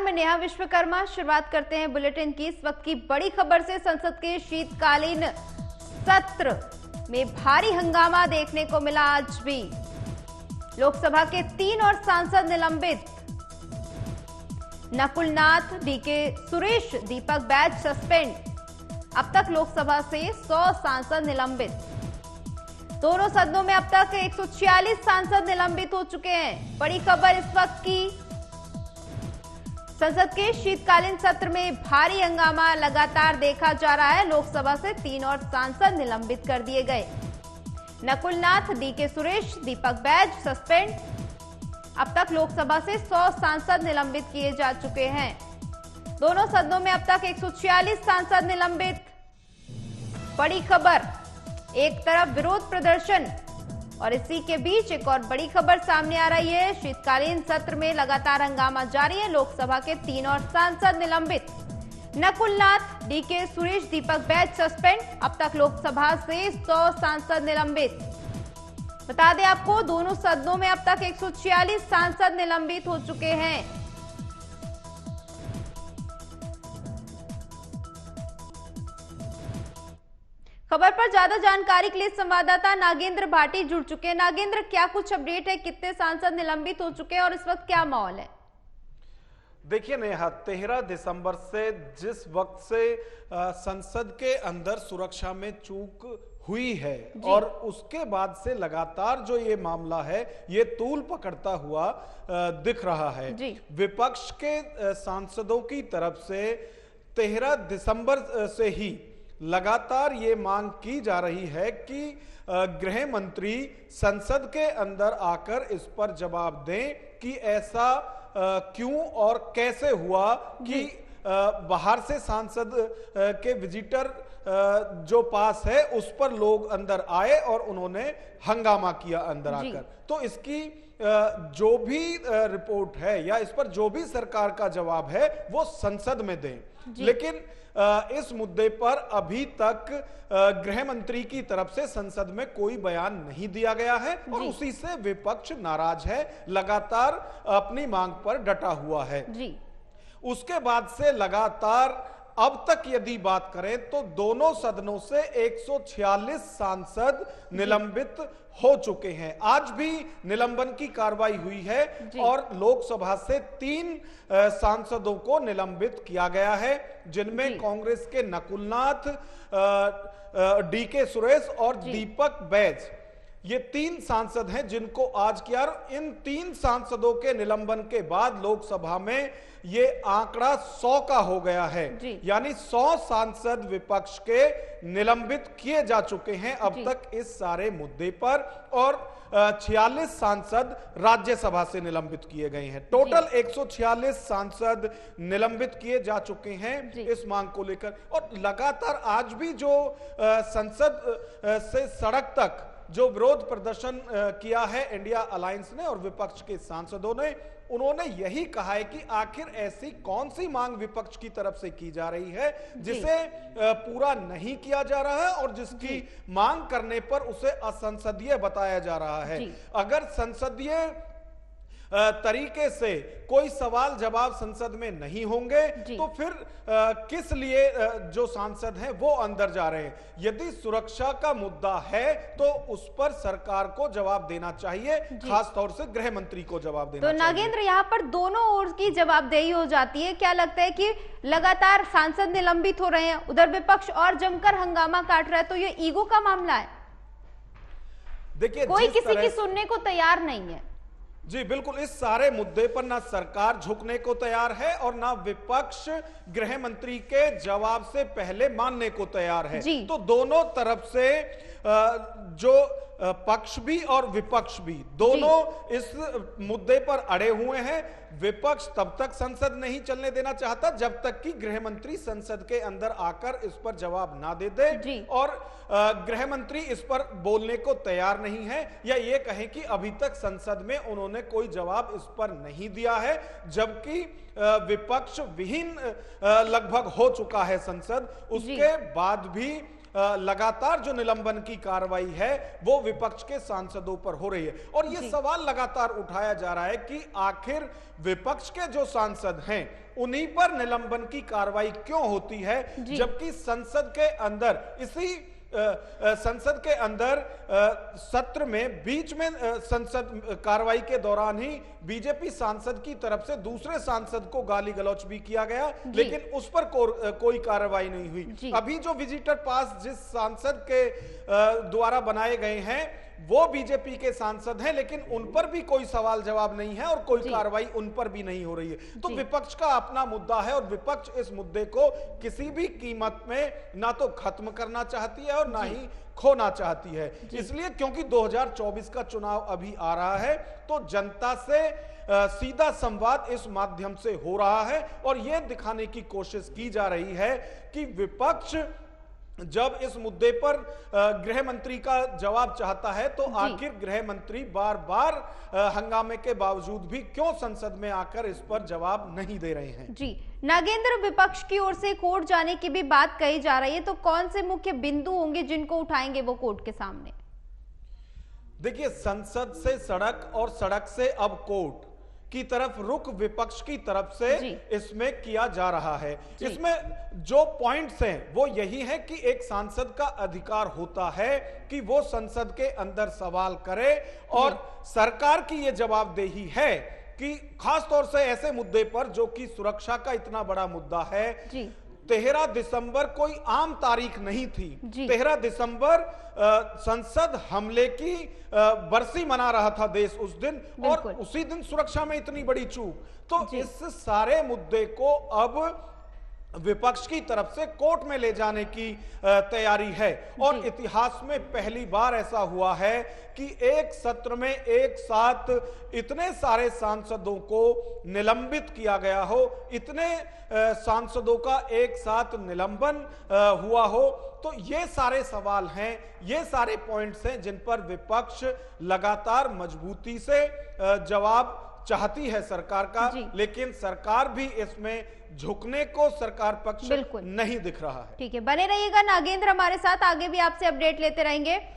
मैं नेहा विश्वकर्मा। शुरुआत करते हैं बुलेटिन की इस वक्त की बड़ी खबर से। संसद के शीतकालीन सत्र में भारी हंगामा देखने को मिला। आज भी लोकसभा के 3 और सांसद निलंबित। Nakul Nath, DK Suresh, Deepak Baij suspend. अब तक लोकसभा से 100 सांसद निलंबित। दोनों सदनों में अब तक 146 सांसद निलंबित हो चुके हैं। बड़ी खबर इस वक्त की। संसद के शीतकालीन सत्र में भारी हंगामा लगातार देखा जा रहा है। लोकसभा से 3 और सांसद निलंबित कर दिए गए। Nakul Nath, DK Suresh, Deepak Baij suspend. अब तक लोकसभा से 100 सांसद निलंबित किए जा चुके हैं। दोनों सदनों में अब तक 146 सांसद निलंबित। बड़ी खबर, एक तरफ विरोध प्रदर्शन और इसी के बीच एक और बड़ी खबर सामने आ रही है। शीतकालीन सत्र में लगातार हंगामा जारी है। लोकसभा के 3 और सांसद निलंबित। Nakul Nath, DK Suresh, Deepak Baij suspend. अब तक लोकसभा से 100 सांसद निलंबित। बता दें आपको, दोनों सदनों में अब तक 146 सांसद निलंबित हो चुके हैं। खबर पर ज्यादा जानकारी के लिए संवाददाता नागेंद्र भाटी जुड़ चुके हैं। नागेंद्र, क्या कुछ अपडेट है? कितने सांसद निलंबित हो चुके हैं और इस वक्त क्या माहौल है? देखिए नेहा, 13 दिसंबर से जिस वक्त से संसद के अंदर सुरक्षा में चूक हुई है और उसके बाद से लगातार जो ये मामला है ये तूल पकड़ता हुआ दिख रहा है। विपक्ष के सांसदों की तरफ से 13 दिसंबर से ही लगातार ये मांग की जा रही है कि गृह मंत्री संसद के अंदर आकर इस पर जवाब दें कि ऐसा क्यों और कैसे हुआ कि बाहर से सांसद के विजिटर जो पास है उस पर लोग अंदर आए और उन्होंने हंगामा किया अंदर आकर। तो इसकी जो भी रिपोर्ट है या इस पर जो भी सरकार का जवाब है वो संसद में दें। लेकिन इस मुद्दे पर अभी तक गृह मंत्री की तरफ से संसद में कोई बयान नहीं दिया गया है और उसी से विपक्ष नाराज है, लगातार अपनी मांग पर डटा हुआ है। उसके बाद से लगातार अब तक यदि बात करें तो दोनों सदनों से 146 सांसद निलंबित हो चुके हैं। आज भी निलंबन की कार्रवाई हुई है और लोकसभा से 3 सांसदों को निलंबित किया गया है, जिनमें कांग्रेस के नकुल नाथ, डीके सुरेश और दीपक बैज, ये 3 सांसद हैं जिनको आज किया। इन 3 सांसदों के निलंबन के बाद लोकसभा में ये आंकड़ा 100 का हो गया है, यानी 100 सांसद विपक्ष के निलंबित किए जा चुके हैं अब तक इस सारे मुद्दे पर और 46 सांसद राज्यसभा से निलंबित किए गए हैं। टोटल 146 सांसद निलंबित किए जा चुके हैं इस मांग को लेकर। और लगातार आज भी जो संसद से सड़क तक जो विरोध प्रदर्शन किया है इंडिया अलायंस ने और विपक्ष के सांसदों ने, उन्होंने यही कहा है कि आखिर ऐसी कौन सी मांग विपक्ष की तरफ से की जा रही है जिसे पूरा नहीं किया जा रहा है और जिसकी मांग करने पर उसे असंसदीय बताया जा रहा है। अगर संसदीय तरीके से कोई सवाल जवाब संसद में नहीं होंगे तो फिर किस लिए जो सांसद हैं वो अंदर जा रहे हैं? यदि सुरक्षा का मुद्दा है तो उस पर सरकार को जवाब देना चाहिए, खास तौर से गृह मंत्री को जवाब देना चाहिए। तो नागेंद्र, यहाँ पर दोनों ओर की जवाबदेही हो जाती है। क्या लगता है कि लगातार सांसद निलंबित हो रहे हैं, उधर विपक्ष और जमकर हंगामा काट रहा है, तो ये ईगो का मामला है? देखिए, कोई किसी की सुनने को तैयार नहीं है। जी बिल्कुल, इस सारे मुद्दे पर ना सरकार झुकने को तैयार है और ना विपक्ष गृह मंत्री के जवाब से पहले मानने को तैयार है। तो दोनों तरफ से जो पक्ष भी और विपक्ष भी दोनों इस मुद्दे पर अड़े हुए हैं। विपक्ष तब तक संसद नहीं चलने देना चाहता जब तक कि गृह मंत्री संसद के अंदर आकर इस पर जवाब ना दे दे और गृह मंत्री इस पर बोलने को तैयार नहीं है या ये कहें कि अभी तक संसद में उन्होंने कोई जवाब इस पर नहीं दिया है, जबकि विपक्ष विहीन लगभग हो चुका है संसद। उसके बाद भी लगातार जो निलंबन की कार्रवाई है वो विपक्ष के सांसदों पर हो रही है। और ये सवाल लगातार उठाया जा रहा है कि आखिर विपक्ष के जो सांसद हैं उन्हीं पर निलंबन की कार्रवाई क्यों होती है, जबकि संसद के अंदर संसद के अंदर सत्र में बीच में संसद कार्रवाई के दौरान ही बीजेपी सांसद की तरफ से दूसरे सांसद को गाली गलौच भी किया गया, लेकिन उस पर कोई कार्रवाई नहीं हुई। अभी जो विजिटर पास जिस सांसद के द्वारा बनाए गए हैं वो बीजेपी के सांसद हैं, लेकिन उन पर भी कोई सवाल जवाब नहीं है और कोई कार्रवाई उन पर भी नहीं हो रही है। तो विपक्ष का अपना मुद्दा है और विपक्ष इस मुद्दे को किसी भी कीमत में ना तो खत्म करना चाहती है और ना ही खोना चाहती है। इसलिए क्योंकि 2024 का चुनाव अभी आ रहा है तो जनता से सीधा संवाद इस माध्यम से हो रहा है और यह दिखाने की कोशिश की जा रही है कि विपक्ष जब इस मुद्दे पर गृह मंत्री का जवाब चाहता है तो आखिर गृह मंत्री बार बार हंगामे के बावजूद भी क्यों संसद में आकर इस पर जवाब नहीं दे रहे हैं। जी नागेंद्र, विपक्ष की ओर से कोर्ट जाने की भी बात कही जा रही है, तो कौन से मुख्य बिंदु होंगे जिनको उठाएंगे वो कोर्ट के सामने? देखिए, संसद से सड़क और सड़क से अब कोर्ट की तरफ रुख विपक्ष की तरफ से इसमें किया जा रहा है। इसमें जो पॉइंट्स हैं वो यही है कि एक सांसद का अधिकार होता है कि वो संसद के अंदर सवाल करे और सरकार की ये जवाबदेही है कि खास तौर से ऐसे मुद्दे पर जो कि सुरक्षा का इतना बड़ा मुद्दा है। 13 दिसंबर कोई आम तारीख नहीं थी। 13 दिसंबर संसद हमले की बरसी मना रहा था देश उस दिन, और उसी दिन सुरक्षा में इतनी बड़ी चूक। तो इस सारे मुद्दे को अब विपक्ष की तरफ से कोर्ट में ले जाने की तैयारी है और इतिहास में पहली बार ऐसा हुआ है कि एक सत्र में एक साथ इतने सारे सांसदों को निलंबित किया गया हो, इतने सांसदों का एक साथ निलंबन हुआ हो। तो ये सारे सवाल हैं, ये सारे पॉइंट्स हैं जिन पर विपक्ष लगातार मजबूती से जवाब चाहती है सरकार का, लेकिन सरकार भी इसमें झुकने को सरकार पक्ष नहीं दिख रहा है। ठीक है, बने रहिएगा नागेंद्र हमारे साथ, आगे भी आपसे अपडेट लेते रहेंगे।